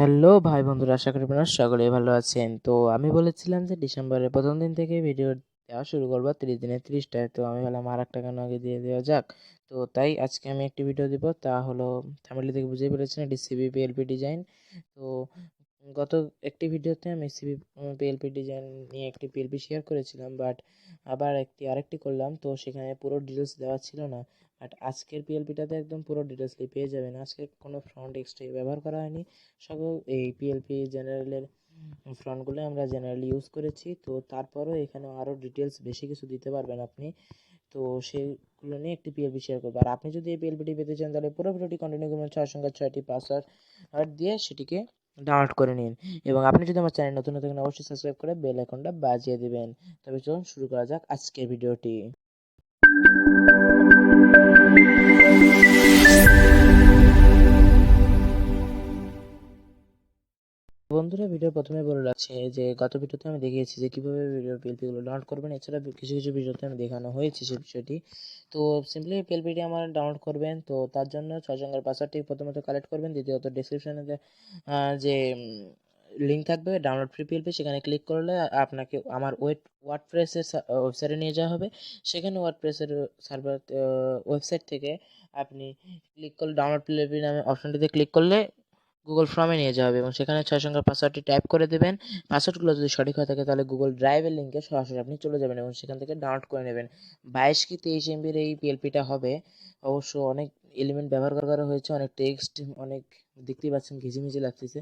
Hello ভাই বন্ধুরা, আশা করি আপনারা সকলেই ভালো আছেন। তো আমি বলেছিলাম যে ডিসেম্বরের প্রথম দিন থেকে ভিডিও দেওয়া শুরু করবো 30 দিনে 30টায়। তো আমি বললাম আর একটা কেন আগে দিয়ে দেওয়া যাক। তো তাই আজকে আমি একটি ভিডিও দিব, তা হলো থাম্বনেল থেকে বুঝেই পেরেছেন, ডিসিবি পিএলপি ডিজাইন। তো গত একটি ভিডিওতে আমি সিবি পিএলপি ডিজাইন নিয়ে একটি পিএলপি শেয়ার করেছিলাম, বাট আবার আরেকটি করলাম, তো সেখানে পুরো ডিটেলস দেওয়া ছিল না। বাট আজকের পিএলপিটাতে একদম পুরো ডিটেলসলি পেয়ে যাবেন। আজকে কোনো ফ্রন্ট এক্সট্রা ব্যবহার করা হয়নি, সকল এই পিএলপি জেনারেলের ফ্রন্টগুলো আমরা জেনারেলি ইউজ করেছি। তো তারপরেও এখানে আরও ডিটেলস বেশি কিছু দিতে পারবেন আপনি, তো সেগুলো নিয়ে একটি পিএলপি শেয়ার করবো। আর আপনি যদি এই পিএলপিটি পেতে চান তাহলে পুরো ভিডিওটি কন্টিনিউ করবেন। 6 সংখ্যার 6টি পাসওয়ার্ড দিয়ে সেটিকে ডাউনলোড করে নিন। এবং আপনি যদি আমার চ্যানেল নতুন থাকেন অবশ্যই সাবস্ক্রাইব করে বেল আইকনটা বাজিয়ে দিবেন। তবে চলুন শুরু করা যাক আজকের ভিডিওটি। বন্ধুরা, ভিডিও প্রথমে বলে রাখছি যে গত ভিডিওতে আমি দেখিয়েছি যে কীভাবে ভিডিও পিএলপিগুলো ডাউনলোড করবেন। এছাড়া কিছু কিছু ভিডিওতে আমি দেখানো হয়েছে সেই বিষয়টি। তো সিম্পলি পিএলপিটি আমার ডাউনলোড করবেন। তো তার জন্য 6 সংখ্যার পাসওয়ার্ডটি প্রথমত কালেক্ট করবেন। দ্বিতীয়ত ডিসক্রিপশানে যে লিঙ্ক থাকবে ডাউনলোড ফ্রি পিএলপি, সেখানে ক্লিক করলে আপনাকে আমার ওয়ার্ডপ্রেসের ওয়েবসাইটে নিয়ে যাওয়া হবে। সেখানে ওয়ার্ডপ্রেসের সার্ভার ওয়েবসাইট থেকে আপনি ক্লিক করলে ডাউনলোড পিএলপি নামে অপশনটিতে ক্লিক করলে গুগল ফর্মে নিয়ে যাওয়া হবে এবং সেখানে 6 সংখ্যার পাসওয়ার্ডটি টাইপ করে দেবেন। পাসওয়ার্ডগুলো যদি সঠিক হয়ে থাকে তাহলে গুগল ড্রাইভের লিঙ্কে সরাসরি আপনি চলে যাবেন এবং সেখান থেকে ডাউনলোড করে নেবেন। 22 কি 23 এমবির এই পিএলপিটা হবে। অবশ্য অনেক এলিমেন্ট ব্যবহার করা হয়েছে, অনেক টেক্সট, অনেক দেখতেই পাচ্ছেন ঘিজিমিজি লাগতেছে,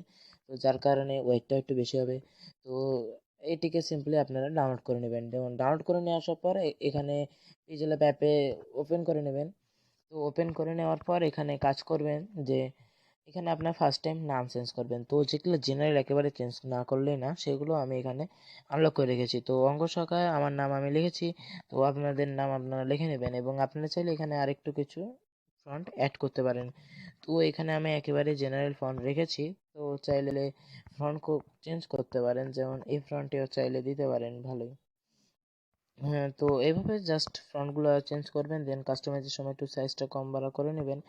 তো যার কারণে ওয়েটটা একটু বেশি হবে। তো এটিকে সিম্পলি আপনারা ডাউনলোড করে নেবেন। যেমন ডাউনলোড করে নিয়ে আসার পর এখানে পিক্সেলল্যাব অ্যাপে ওপেন করে নেবেন। তো ওপেন করে নেওয়ার পর এখানে কাজ করবেন যে এখানে আপনার ফার্স্ট টাইম নাম চেঞ্জ করবেন। তো যেগুলো জেনারেল একেবারে চেঞ্জ না করলেই না, সেগুলো আমি এখানে আনলক করে রেখেছি। তো অঙ্ক শাখায় আমার নাম আমি লিখেছি, তো আপনাদের নাম আপনারা লিখে নেবেন এবং আপনারা চাইলে এখানে আরেকটু কিছু ফন্ট অ্যাড করতে পারেন। তো এখানে আমি একেবারে জেনারেল ফন্ট রেখেছি, তো চাইলে ফন্ট চেঞ্জ করতে পারেন, যেমন এই ফন্টেও চাইলে দিতে পারেন ভালোই। হ্যাঁ, তো এইভাবে জাস্ট ফন্টগুলো চেঞ্জ করবেন, দেন কাস্টমাইজের সময় একটু সাইজটা কম বাড়া করে নেবেন,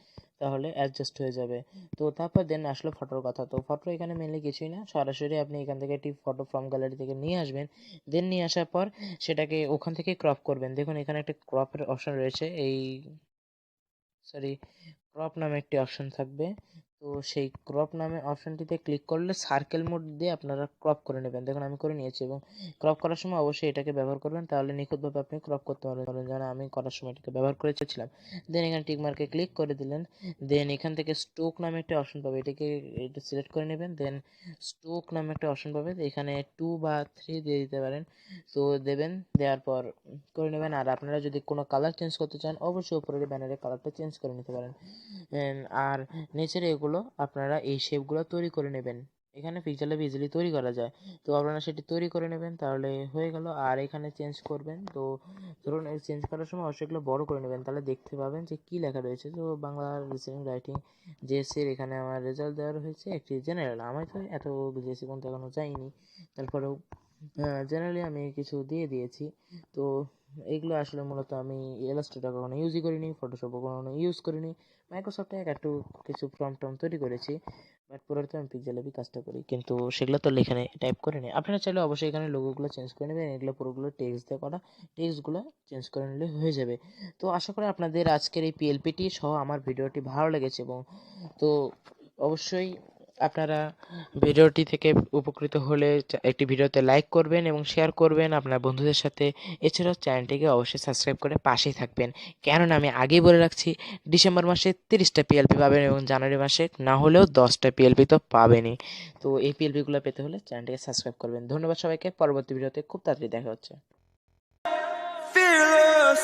তাহলে অ্যাডজাস্ট হয়ে যাবে। তো তারপর দেন আসলো ফটোর কথা। তো ফটো এখানে মেনলি কিছুই না, সরাসরি আপনি এখান থেকে একটি ফটো ফ্রম গ্যালারি থেকে নিয়ে আসবেন। দেন নিয়ে আসার পর সেটাকে ওখান থেকে ক্রপ করবেন। দেখুন এখানে একটা ক্রপের অপশন রয়েছে, ক্রপ নামে একটি অপশন থাকবে। তো সেই ক্রপ নামে অপশনটিতে ক্লিক করলে সার্কেল মোড দিয়ে আপনারা ক্রপ করে নেবেন। দেখুন আমি করে নিয়েছি এবং ক্রপ করার সময় অবশ্যই এটাকে ব্যবহার করবেন, তাহলে নিখুঁতভাবে আপনি ক্রপ করতে পারবেন, যেন আমি করার সময় এটাকে ব্যবহার করেছিলাম। দেন এখানে টিক মার্কে ক্লিক করে দিলেন। দেন এখান থেকে স্টোক নামে একটা অপশন পাবে, এটা সিলেক্ট করে নেবেন। দেন স্টোক নামে একটা অপশন পাবে, এখানে 2 বা 3 দিয়ে দিতে পারেন। তো দেবেন, দেওয়ার পর করে নেবেন। আর আপনারা যদি কোনো কালার চেঞ্জ করতে চান অবশ্যই উপরের ব্যানারের কালারটা চেঞ্জ করে নিতে পারেন। আর নিচের এগুলো আপনারা এই শেপগুলো তৈরি করে নেবেন। এখানে পিক্সেলল্যাব ইজিলি তৈরি করা যায়, তো আপনারা সেটি তৈরি করে নেবেন, তাহলে হয়ে গেল। আর এখানে চেঞ্জ করবেন, তো ধরুন এই চেঞ্জ করার সময় অবশ্যই এগুলো বড় করে নেবেন, তাহলে দেখতে পাবেন যে কী লেখা রয়েছে। তো বাংলা লিসেনিং রাইটিং জেএসসির এখানে আমার রেজাল্ট দেওয়া হয়েছে একটি জেনারেল। আমি তো এত জেএসসি পর্যন্ত এখনও যাইনি, তারপরেও জেনারেলি আমি কিছু দিয়ে দিয়েছি। তো এইগুলো আসলে মূলত আমি ইলাস্ট্রেটর কখনো ইউজই করিনি, ফটোশপও কখনো ইউজ করিনি, মাইক্রোসফটে একটু কিছু ফর্ম তৈরি করেছি, বাট পুরোটা আমি পিক্সেলল্যাবই কাজটা করি, কিন্তু সেগুলো তো এখানে টাইপ করে নিই। আপনারা চাইলে অবশ্যই এখানে লোগোগুলো চেঞ্জ করে নেবেন, এগুলো পুরোগুলো টেক্সট দিয়ে করা, টেক্সটগুলো চেঞ্জ করে নিলে হয়ে যাবে। তো আশা করি আপনাদের আজকের এই পিএলপিটি সহ আমার ভিডিওটি ভালো লেগেছে, এবং তো অবশ্যই আপনারা ভিডিওটি থেকে উপকৃত হলে একটি ভিডিওতে লাইক করবেন এবং শেয়ার করবেন আপনার বন্ধুদের সাথে। এছাড়াও চ্যানেলটিকে অবশ্যই সাবস্ক্রাইব করে পাশেই থাকবেন, কেননা আমি আগেই বলে রাখছি ডিসেম্বর মাসে 30টা পিএলপি পাবেন এবং জানুয়ারি মাসে না হলেও 10টা পিএলপি তো পাবেনই। তো এই পিএলপিগুলো পেতে হলে চ্যানেলটিকে সাবস্ক্রাইব করবেন। ধন্যবাদ সবাইকে, পরবর্তী ভিডিওতে খুব তাড়াতাড়ি দেখা হচ্ছে। Fearless.